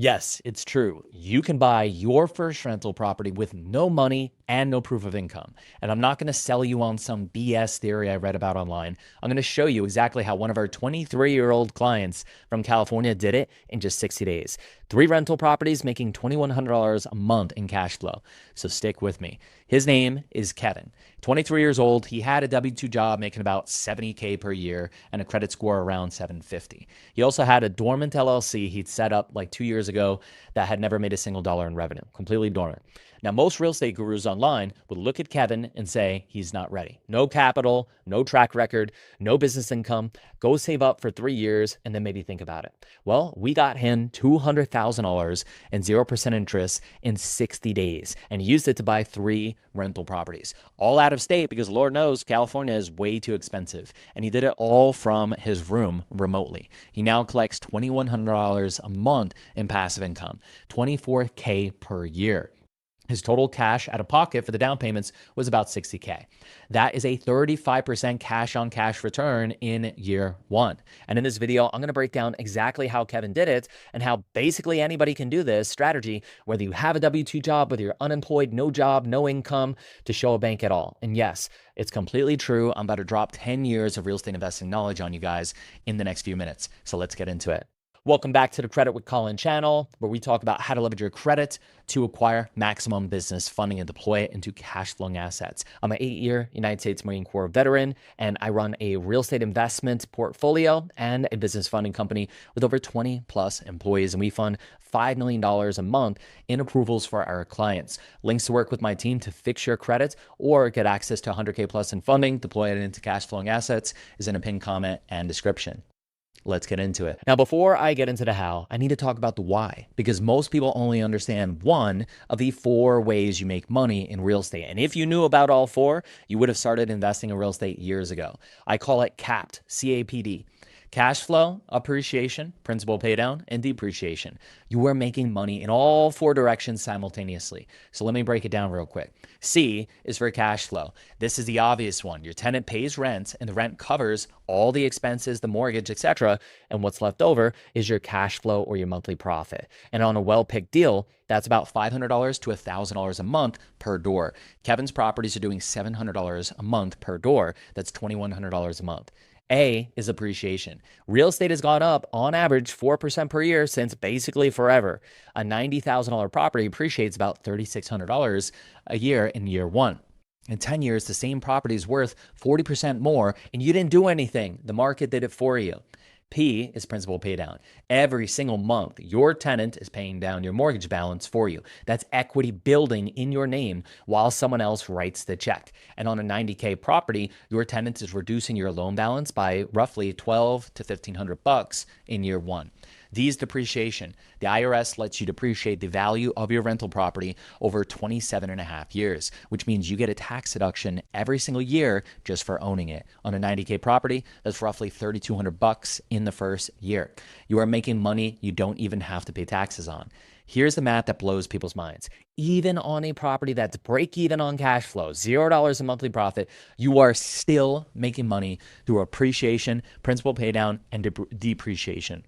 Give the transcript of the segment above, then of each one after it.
Yes, it's true. You can buy your first rental property with no money and no proof of income. And I'm not going to sell you on some BS theory I read about online. I'm going to show you exactly how one of our 23-year-old clients from California did it in just 60 days. 3 rental properties making $2,100 a month in cash flow. So stick with me. His name is Kevin. 23 years old. He had a W-2 job making about $70K per year and a credit score around 750. He also had a dormant LLC he'd set up like 2 years ago that had never made a single dollar in revenue, completely dormant. Now, most real estate gurus online would look at Kevin and say he's not ready. No capital, no track record, no business income. Go save up for 3 years and then maybe think about it. Well, we got him $200,000 and 0% interest in 60 days and used it to buy 3 rental properties, all out of state because Lord knows California is way too expensive. And he did it all from his room remotely. He now collects $2,100 a month in passive income, 24K per year. His total cash out of pocket for the down payments was about 60K. That is a 35% cash on cash return in year one. And in this video, I'm going to break down exactly how Kevin did it and how basically anybody can do this strategy, whether you have a W-2 job, whether you're unemployed, no job, no income to show a bank at all. And yes, it's completely true. I'm about to drop 10 years of real estate investing knowledge on you guys in the next few minutes. So let's get into it. Welcome back to the Credit with Colin channel, where we talk about how to leverage your credit to acquire maximum business funding and deploy it into cash flowing assets. I'm an 8-year United States Marine Corps veteran, and I run a real estate investment portfolio and a business funding company with over 20 plus employees. And we fund $5 million a month in approvals for our clients. Links to work with my team to fix your credit or get access to 100K plus in funding, deploy it into cash flowing assets is in a pinned comment and description. Let's get into it. Now, before I get into the how, I need to talk about the why, because most people only understand one of the 4 ways you make money in real estate. And if you knew about all 4, you would have started investing in real estate years ago. I call it CAPD, C-A-P-D. Cash flow, appreciation, principal paydown, and depreciation. You are making money in all 4 directions simultaneously. So let me break it down real quick. C is for cash flow. This is the obvious one. Your tenant pays rent and the rent covers all the expenses, the mortgage, etc. And what's left over is your cash flow or your monthly profit. And on a well-picked deal, that's about $500 to $1,000 a month per door. Kevin's properties are doing $700 a month per door. That's $2,100 a month. A is appreciation. Real estate has gone up on average 4% per year since basically forever. A $90,000 property appreciates about $3,600 a year in year one. In 10 years, the same property is worth 40% more, and you didn't do anything. The market did it for you. P is principal paydown. Every single month, your tenant is paying down your mortgage balance for you. That's equity building in your name while someone else writes the check. And on a 90K property, your tenant is reducing your loan balance by roughly $1,200 to $1,500 in year one. D is depreciation. The IRS lets you depreciate the value of your rental property over 27 and a half years, which means you get a tax deduction every single year just for owning it. On a 90K property, that's roughly $3,200 in the first year. You are making money you don't even have to pay taxes on. Here's the math that blows people's minds. Even on a property that's break even on cash flow, $0 in monthly profit, you are still making money through appreciation, principal paydown, and depreciation.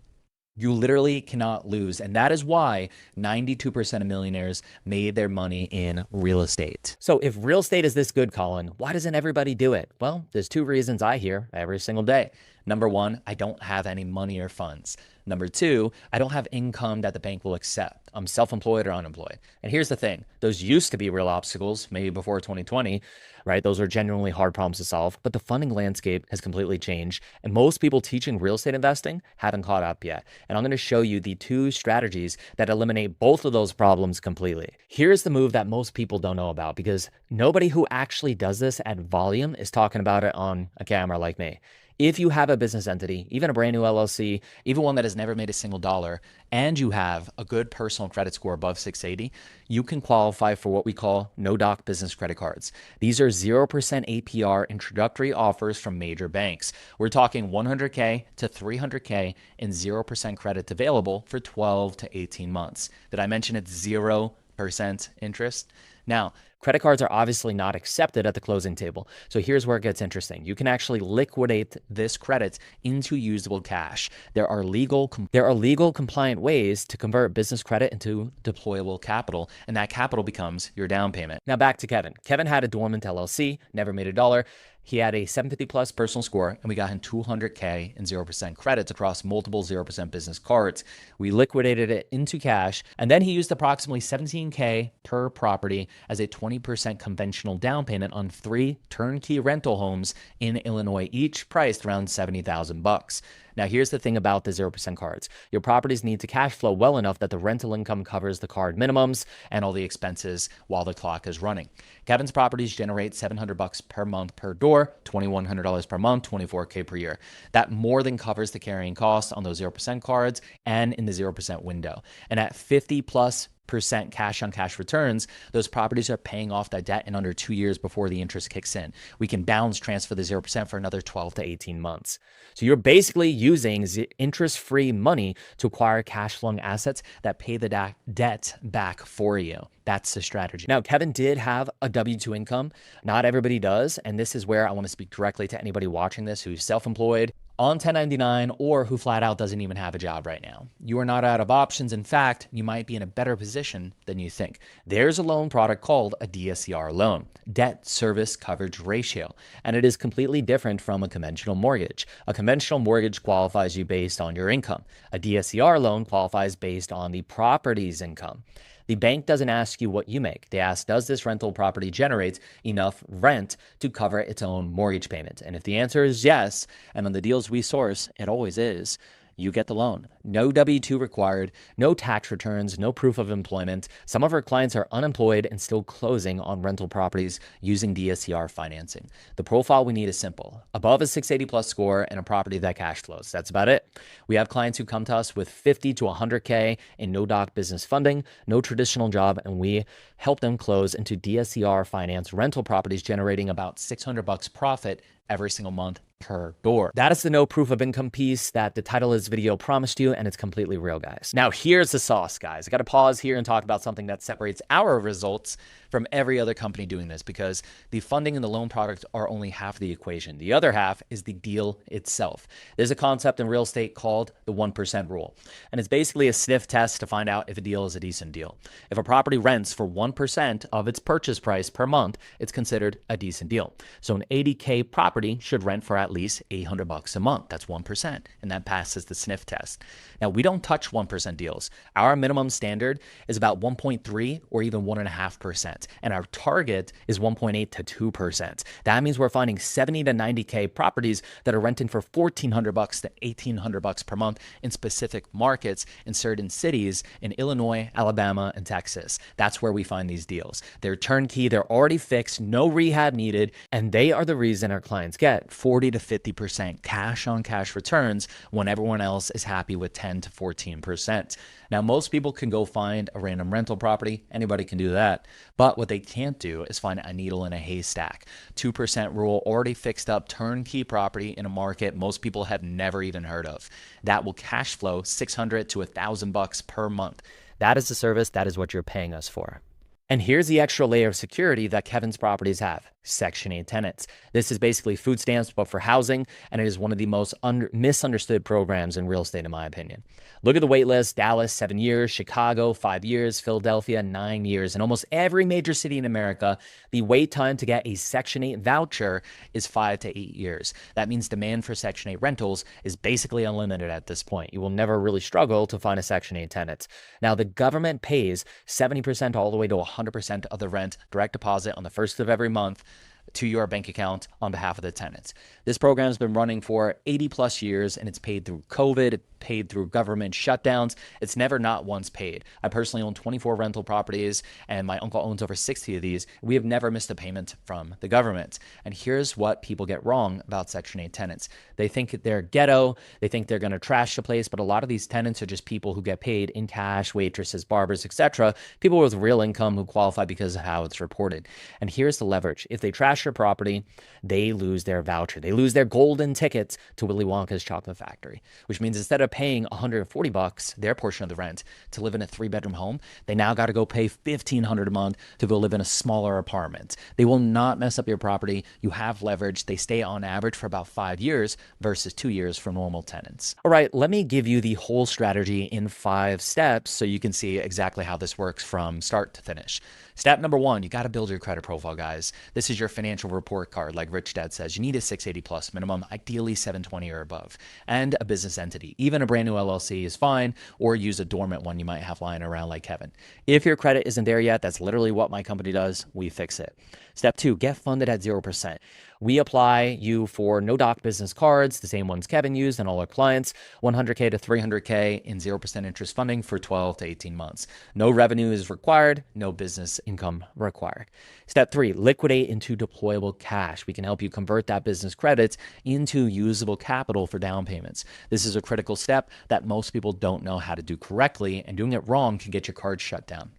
You literally cannot lose. And that is why 92% of millionaires made their money in real estate. So if real estate is this good, Colin, why doesn't everybody do it? Well, there's 2 reasons I hear every single day. Number 1, I don't have any money or funds. Number 2, I don't have income that the bank will accept. I'm self-employed or unemployed. And here's the thing. Those used to be real obstacles, maybe before 2020, right? Those are genuinely hard problems to solve, but the funding landscape has completely changed. And most people teaching real estate investing haven't caught up yet. And I'm going to show you the 2 strategies that eliminate both of those problems completely. Here's the move that most people don't know about, because nobody who actually does this at volume is talking about it on a camera like me. If you have a business entity, even a brand new LLC, even one that has never made a single dollar, and you have a good personal credit score above 680, you can qualify for what we call no-doc business credit cards. These are 0% APR introductory offers from major banks. We're talking 100K to 300K in 0% credit available for 12 to 18 months. Did I mention it's 0% interest? Now, Credit cards are obviously not accepted at the closing table. So here's where it gets interesting. You can actually liquidate this credit into usable cash. There are legal compliant ways to convert business credit into deployable capital, and that capital becomes your down payment. Now back to Kevin. Kevin had a dormant LLC, never made $1. He had a 750 plus personal score, and we got him $200K in 0% credits across multiple 0% business cards. We liquidated it into cash, and then he used approximately $17K per property as a 20% conventional down payment on 3 turnkey rental homes in Illinois, each priced around $70,000. Now, here's the thing about the 0% cards. Your properties need to cash flow well enough that the rental income covers the card minimums and all the expenses while the clock is running. Kevin's properties generate $700 per month per door, $2,100 per month, $24K per year. That more than covers the carrying costs on those 0% cards and in the 0% window. And at 50+ percent cash on cash returns, those properties are paying off that debt in under 2 years before the interest kicks in. We can balance transfer the 0% for another 12 to 18 months. So you're basically using interest-free money to acquire cash flowing assets that pay the debt back for you. That's the strategy. Now, Kevin did have a W-2 income. Not everybody does. And this is where I want to speak directly to anybody watching this who's self-employed, on 1099, or who flat out doesn't even have a job right now. You are not out of options. In fact, you might be in a better position than you think. There's a loan product called a DSCR loan, debt service coverage ratio, and it is completely different from a conventional mortgage. A conventional mortgage qualifies you based on your income. A DSCR loan qualifies based on the property's income. The bank doesn't ask you what you make. They ask, does this rental property generate enough rent to cover its own mortgage payment? And if the answer is yes, and on the deals we source, it always is, you get the loan. No W-2 required, no tax returns, no proof of employment. Some of our clients are unemployed and still closing on rental properties using DSCR financing. The profile we need is simple: above a 680 plus score and a property that cash flows. That's about it. We have clients who come to us with 50 to 100K in no doc business funding, no traditional job, and we help them close into DSCR finance rental properties, generating about $600 profit every single month per door. That is the no proof of income piece that the title of this video promised you, and it's completely real, guys. Now, here's the sauce, guys. I got to pause here and talk about something that separates our results from every other company doing this, because the funding and the loan product are only half the equation. The other half is the deal itself. There's a concept in real estate called the 1% rule, and it's basically a sniff test to find out if a deal is a decent deal. If a property rents for 1% of its purchase price per month, it's considered a decent deal. So an 80K property should rent for at least $800 a month. That's 1%, and that passes the sniff test. Now, we don't touch 1% deals. Our minimum standard is about 1.3 or even 1.5%. And our target is 1.8 to 2%. That means we're finding 70 to 90K properties that are renting for $1,400 to $1,800 per month in specific markets in certain cities in Illinois, Alabama, and Texas. That's where we find these deals. They're turnkey, they're already fixed, no rehab needed, and they are the reason our clients get 40 to 50% cash on cash returns when everyone else is happy with 10 to 14%. Now, most people can go find a random rental property. Anybody can do that. But what they can't do is find a needle in a haystack. 2% rule, already fixed up turnkey property in a market most people have never even heard of. That will cash flow $600 to $1,000 per month. That is the service. That is what you're paying us for. And here's the extra layer of security that Kevin's properties have: Section 8 tenants. This is basically food stamps, but for housing, and it is one of the most misunderstood programs in real estate, in my opinion. Look at the wait list: Dallas, 7 years, Chicago, 5 years, Philadelphia, 9 years. In almost every major city in America, the wait time to get a Section 8 voucher is 5 to 8 years. That means demand for Section 8 rentals is basically unlimited at this point. You will never really struggle to find a Section 8 tenant. Now, the government pays 70% all the way to 100% of the rent direct deposit on the first of every month to your bank account on behalf of the tenants. This program has been running for 80 plus years, and it's paid through COVID, paid through government shutdowns. It's never not once paid. I personally own 24 rental properties, and my uncle owns over 60 of these. We have never missed a payment from the government. And here's what people get wrong about Section 8 tenants. They think they're ghetto. They think they're going to trash the place, but a lot of these tenants are just people who get paid in cash, waitresses, barbers, etc. People with real income who qualify because of how it's reported. And here's the leverage. If they trash trash your property, they lose their voucher. They lose their golden tickets to Willy Wonka's chocolate factory, which means instead of paying $140, their portion of the rent, to live in a 3-bedroom home, they now got to go pay $1,500 a month to go live in a smaller apartment. They will not mess up your property. You have leverage. They stay on average for about 5 years versus 2 years for normal tenants. All right, let me give you the whole strategy in 5 steps so you can see exactly how this works from start to finish. Step number 1, you got to build your credit profile, guys. This is your financial report card. Like Rich Dad says, you need a 680 plus minimum, ideally 720 or above, and a business entity. Even a brand new LLC is fine, or use a dormant one you might have lying around like Kevin. If your credit isn't there yet, that's literally what my company does. We fix it. Step 2, get funded at 0%. We apply you for no doc business cards, the same ones Kevin used and all our clients, $100K to $300K in 0% interest funding for 12 to 18 months. No revenue is required, no business income required. Step 3, liquidate into deployable cash. We can help you convert that business credits into usable capital for down payments. This is a critical step that most people don't know how to do correctly, and doing it wrong can get your card shut down.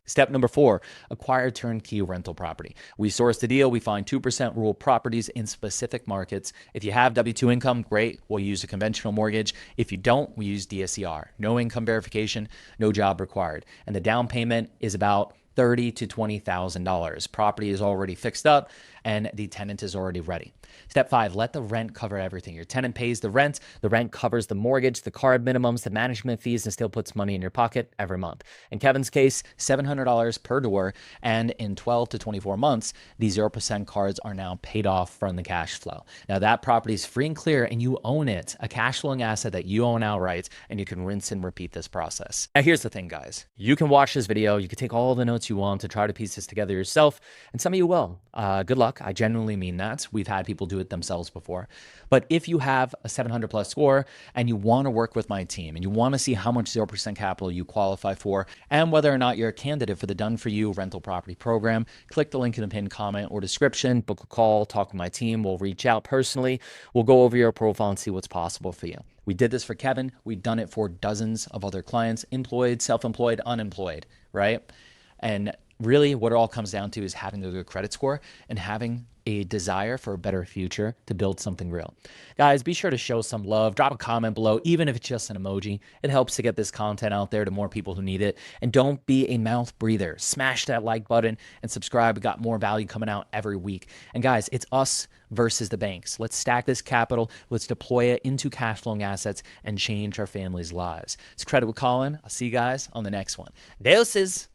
Step number 4, acquire turnkey rental property. We source the deal. We find 2% rural properties in specific markets. If you have W-2 income, great. We'll use a conventional mortgage. If you don't, we use DSCR. No income verification, no job required. And the down payment is about $30,000 to $20,000. Property is already fixed up and the tenant is already ready. Step 5, let the rent cover everything. Your tenant pays the rent covers the mortgage, the card minimums, the management fees, and still puts money in your pocket every month. In Kevin's case, $700 per door, and in 12 to 24 months, these 0% cards are now paid off from the cash flow. Now that property is free and clear and you own it, a cash flowing asset that you own outright, and you can rinse and repeat this process. Now here's the thing, guys. You can watch this video, you can take all the notes you want to try to piece this together yourself, and some of you will. Good luck. I genuinely mean that. We've had people do it themselves before. But if you have a 700 plus score and you want to work with my team and you want to see how much 0% capital you qualify for and whether or not you're a candidate for the Done For You rental property program, click the link in the pinned comment or description, book a call, talk to my team. We'll reach out personally. We'll go over your profile and see what's possible for you. We did this for Kevin. We've done it for dozens of other clients, employed, self-employed, unemployed, right? And really what it all comes down to is having a good credit score and having a desire for a better future to build something real. Guys, be sure to show some love. Drop a comment below, even if it's just an emoji. It helps to get this content out there to more people who need it. And don't be a mouth breather. Smash that like button and subscribe. We got more value coming out every week. And guys, it's us versus the banks. Let's stack this capital. Let's deploy it into cash flowing assets and change our families' lives. It's Credit with Colin. I'll see you guys on the next one. Deuces.